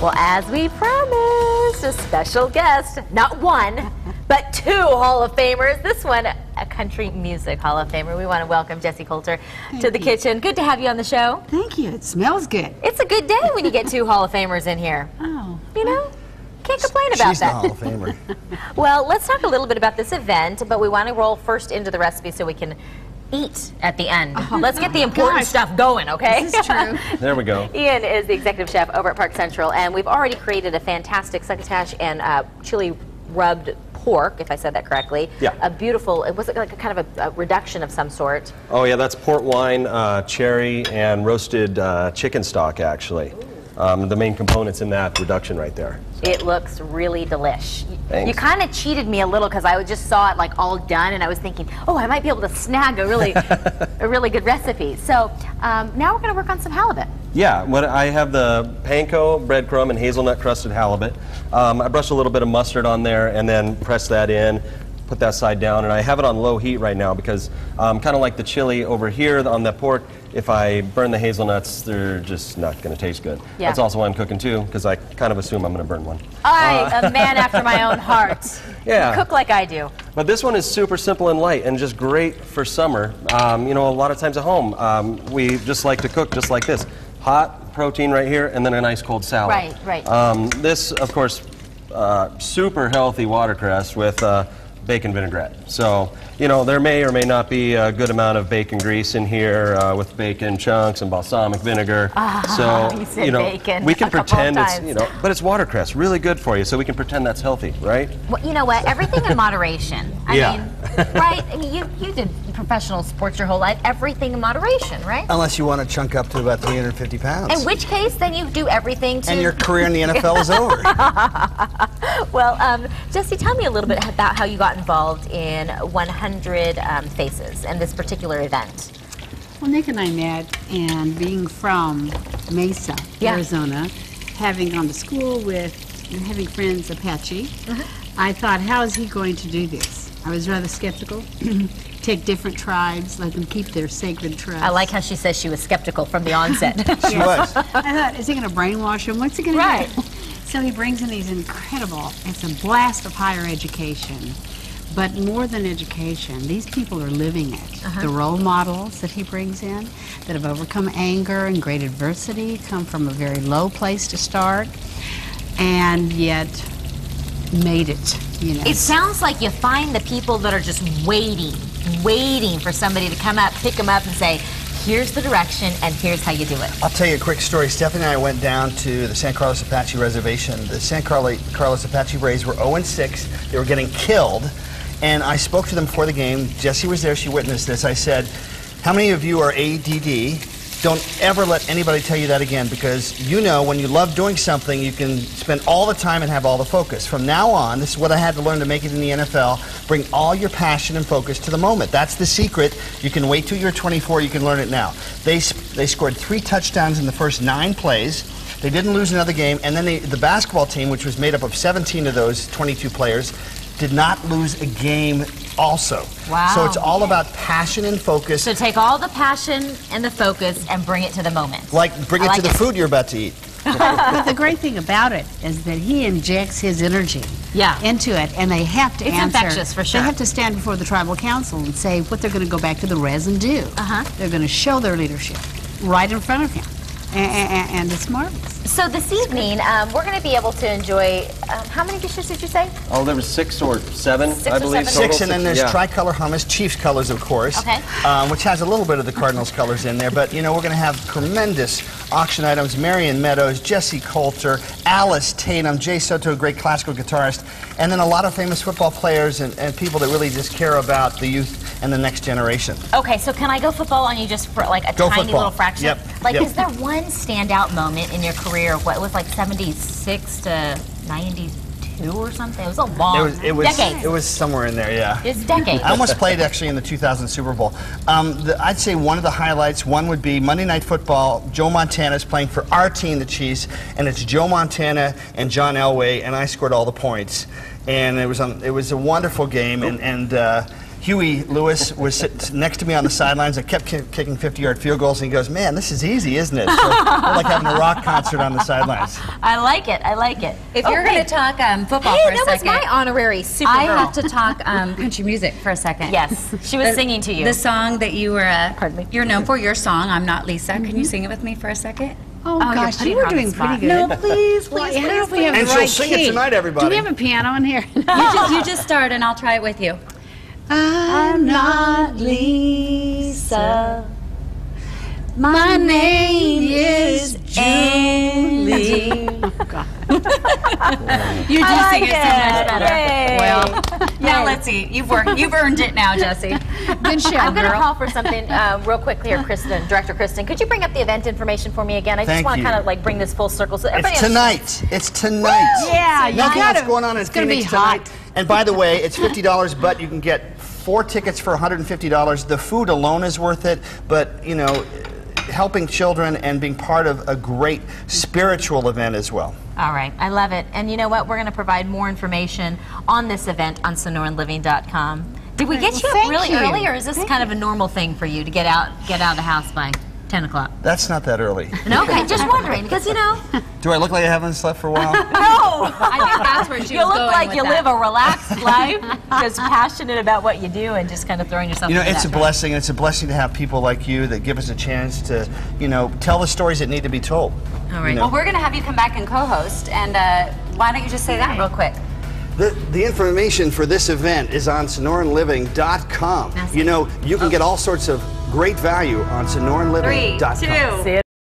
Well, as we promised, a special guest, not one, but two Hall of Famers. This one, a country music Hall of Famer. We want to welcome Jessie Coulter to the kitchen. Good to have you on the show. Thank you. It smells good. It's a good day when you get two Hall of Famers in here. Oh. You know? Can't complain about She's that. the Hall of Famer. Well, let's talk a little bit about this event, but we want to roll first into the recipe so we can eat at the end. Let's get the important stuff going, okay? This is true. There we go. Ian is the executive chef over at Park Central, and we've already created a fantastic succotash and chili rubbed pork, if I said that correctly. Yeah. A beautiful, it was like a kind of a reduction of some sort. Oh yeah, that's port wine, cherry, and roasted chicken stock, actually. The main components in that reduction right there. It looks really delish. Thanks. You kind of cheated me a little because I just saw it like all done, and I was thinking, oh, I might be able to snag a really, a really good recipe. So now we're going to work on some halibut. Yeah, I have the panko, breadcrumb, and hazelnut crusted halibut. I brush a little bit of mustard on there and then press that in, put that side down, and I have it on low heat right now because kind of like the chili over here on the pork, if I burn the hazelnuts, they're just not going to taste good. Yeah. That's also why I'm cooking too, because I kind of assume I'm going to burn one. A man after my own heart. Yeah. You cook like I do. But this one is super simple and light and just great for summer. You know, a lot of times at home, we just like to cook just like this. Hot protein right here, and then a nice cold salad. Right. This, of course, super healthy watercress with bacon vinaigrette. So, you know, there may or may not be a good amount of bacon grease in here with bacon chunks and balsamic vinegar. So, you know, bacon we can a couple pretend of it's, times. you know, but it's watercress, really good for you, so we can pretend that's healthy, right? Well, you know what? Everything in moderation. I mean, right? I mean, you did professional sports your whole life. Everything in moderation, right? Unless you want to chunk up to about 350 pounds. In which case, then you do everything to... And your career in the NFL is over. Well, Jessie, tell me a little bit about how you got involved in 100 Faces and this particular event. Well, Nick and I met, and being from Mesa, Arizona, having gone to school with and having friends Apache, I thought, how is he going to do this? I was rather skeptical. Take different tribes, let them keep their sacred trust. I like how she says she was skeptical from the onset. She was. I thought, is he going to brainwash him? What's he going to do? So he brings in these incredible, it's a blast of higher education. But more than education, these people are living it. The role models that he brings in that have overcome anger and great adversity, come from a very low place to start, and yet made it, you know. It sounds like you find the people that are just waiting for somebody to come up, pick them up and say, here's the direction and here's how you do it. I'll tell you a quick story. Stephanie and I went down to the San Carlos Apache Reservation. The San Carlos Apache Braves were 0-6. They were getting killed. And I spoke to them before the game. Jessie was there. She witnessed this. I said, how many of you are ADD? Don't ever let anybody tell you that again, because you know when you love doing something, you can spend all the time and have all the focus. From now on, this is what I had to learn to make it in the NFL, bring all your passion and focus to the moment. That's the secret. You can wait till you're 24, you can learn it now. They scored 3 touchdowns in the first 9 plays. They didn't lose another game, and then the basketball team, which was made up of 17 of those 22 players, did not lose a game also. Wow. So it's all about passion and focus. So take all the passion and the focus and bring it to the moment. Like bring it to the food you're about to eat. But the great thing about it is that he injects his energy into it, and they have to answer. It's infectious, for sure. They have to stand before the tribal council and say what they're going to go back to the res and do. They're going to show their leadership right in front of him, and it's marvelous. So this evening, we're going to be able to enjoy, how many dishes did you say? Oh, there was 6 or 7, I believe. 6, and then there's tricolor hummus, Chiefs colors, of course, which has a little bit of the Cardinals colors in there. But, you know, we're going to have tremendous auction items. Marion Meadows, Jessie Coulter, Alice Tatum, Jay Soto, a great classical guitarist, and then a lot of famous football players and people that really just care about the youth and the next generation. Okay, so can I go football on you just for like a tiny little fraction? Like, is there one standout moment in your career? What, it was like 76 to 92 or something? It was a long decade. It was somewhere in there, yeah. It's decades. I almost played actually in the 2000 Super Bowl. I'd say one of the highlights, one would be Monday Night Football. Joe Montana is playing for our team, the Chiefs, and it's Joe Montana and John Elway, and I scored all the points. And it was a wonderful game, and Huey Lewis was sitting next to me on the sidelines. I kept kicking 50-yard field goals, and he goes, "Man, this is easy, isn't it?" So we're like having a rock concert on the sidelines. I like it. I like it. If you're going to talk football Hey, for a that was second, my honorary Supergirl. I have to talk country music for a second. Yes, she was singing to you. The song that you were, Pardon me. you're known for, your song, I'm Not Lisa. Can you sing it with me for a second? Oh, you're gosh, putting you were her on the doing spot. pretty good. No, please, Well, please, I don't know if we please, have And the she'll right sing key. it tonight, everybody. Do we have a piano in here? you just start and I'll try it with you. I'm not Lisa. My name is Julie. You do I sing like it so much better. Yay. Well, now let's see. You've earned it now, Jesse. Good show, I'm going to girl. call for something real quickly here, Kristen, Director Kristen. Could you bring up the event information for me again? I just Thank want to you. kind of like bring this full circle. So everybody It's tonight. It's tonight. Yeah, you Nothing gotta- else going on in it's gonna Phoenix be tonight. hot. And by the way, it's $50, but you can get 4 tickets for $150. The food alone is worth it, but you know, helping children and being part of a great spiritual event as well. All right, I love it. And you know what? We're going to provide more information on this event on SonoranLiving.com. Did we get you up thank really you. early, or is this kind of a normal thing for you to get out of the house by 10 o'clock? That's not that early. No, okay, just wondering, because you know. Do I look like I haven't slept for a while? No, I think that's where she you was look going like with you that. live a relaxed life, just passionate about what you do, and just kind of throwing yourself. You know, into it's a that. blessing. It's a blessing to have people like you that give us a chance to, you know, tell the stories that need to be told. All right. You know? Well, we're going to have you come back and co-host, and why don't you just say that real quick? The information for this event is on SonoranLiving.com. You know, you can get all sorts of great value on SonoranLiving.com. 3, 2. See you